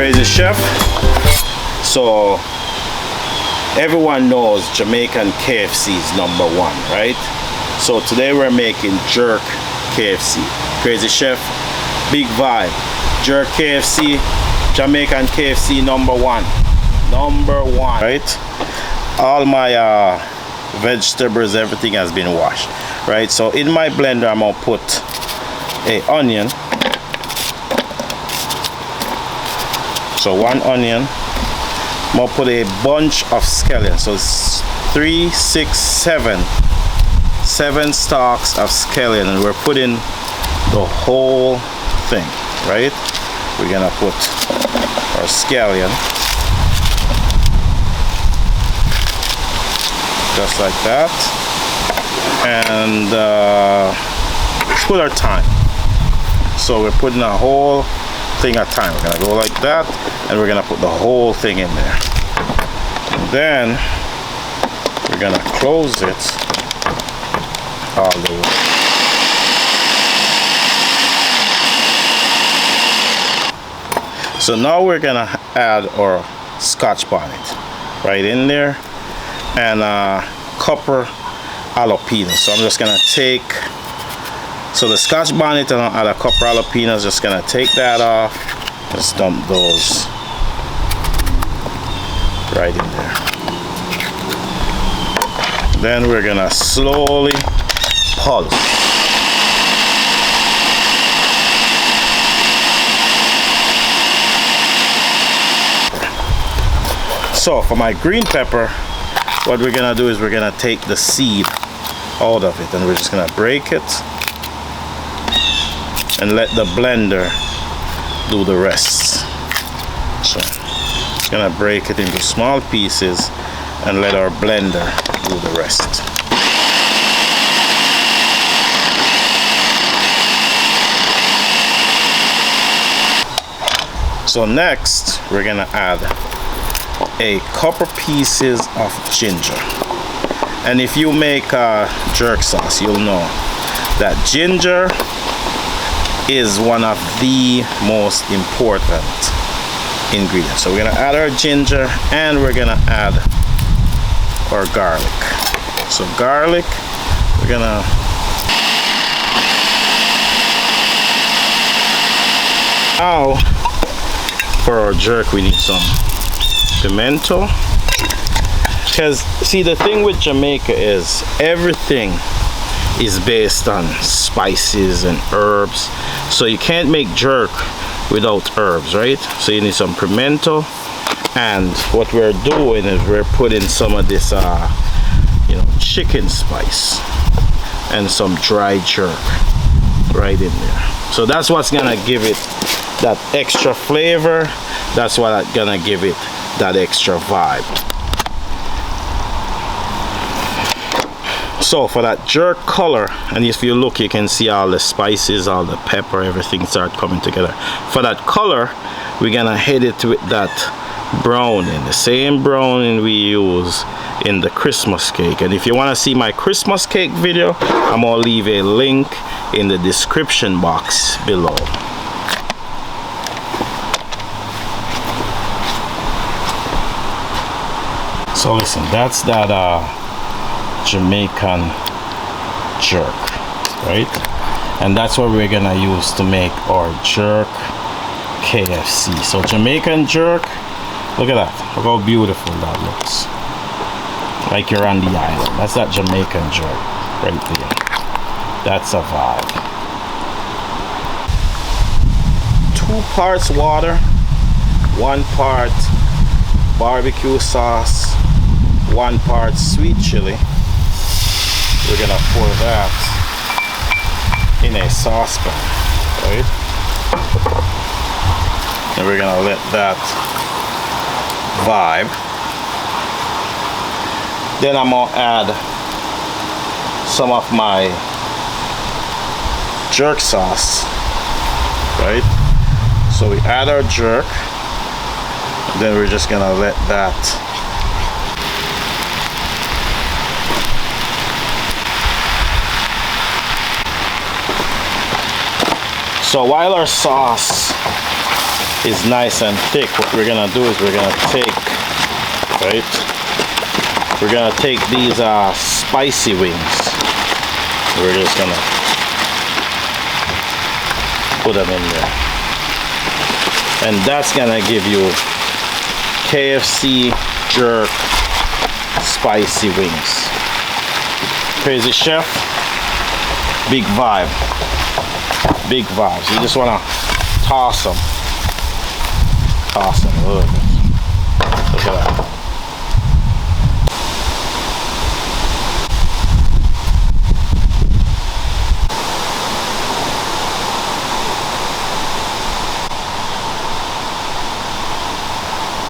Crazy Chef. So everyone knows Jamaican KFC is #1, right? So today we're making jerk KFC. Crazy Chef, big vibe. Jerk KFC, Jamaican KFC #1. #1, right? All my vegetables, everything has been washed, right? So in my blender I'm gonna put a onion. So 1 onion. I'm gonna put a bunch of scallions. So it's 3, 6, 7 stalks of scallion, and we're putting the whole thing, right? We're gonna put our scallion just like that, and let's put our thyme. So we're putting a whole thing at a time. We're gonna go like that, and we're gonna put the whole thing in there. And then we're gonna close it all the way. So now we're gonna add our Scotch bonnet right in there, and copper jalapenos. So I'm just gonna take, so the Scotch bonnet, and I'll add a couple jalapenos. Just gonna take that off. Just dump those right in there. Then we're gonna slowly pulse. So for my green pepper, what we're gonna do is we're gonna take the seed out of it, and we're just gonna break it and let the blender do the rest. So just gonna break it into small pieces and let our blender do the rest. So next we're gonna add a couple pieces of ginger. And if you make jerk sauce, you'll know that ginger is one of the most important ingredients. So we're gonna add our ginger, and we're gonna add our garlic. So garlic, we're gonna now for our jerk we need some pimento, because see, the thing with Jamaica is everything is based on spices and herbs, so you can't make jerk without herbs, right? So you need some pimento, and what we're doing is we're putting some of this chicken spice and some dry jerk right in there. So that's what's gonna give it that extra flavor. That's what's gonna give it that extra vibe. So for that jerk color, and if you look, you can see all the spices, all the pepper, everything start coming together. For that color, we're gonna hit it with that browning, the same browning we use in the Christmas cake. And if you want to see my Christmas cake video, I'm gonna leave a link in the description box below. So listen, that's that Jamaican jerk, right? And that's what we're gonna use to make our jerk KFC. So Jamaican jerk, look at that. Look how beautiful that looks. Like you're on the island. That's that Jamaican jerk right there. That's a vibe. 2 parts water, 1 part barbecue sauce, 1 part sweet chili. We're gonna pour that in a saucepan, right? And we're gonna let that vibe. Then I'm gonna add some of my jerk sauce, right? So we add our jerk, then we're just gonna let that So while our sauce is nice and thick, what we're gonna do is we're gonna take, right? We're gonna take these spicy wings. We're just gonna put them in there. And that's gonna give you KFC jerk spicy wings. Crazy Chef, big vibe. Big vibes. You just wanna toss them. Toss them. Look.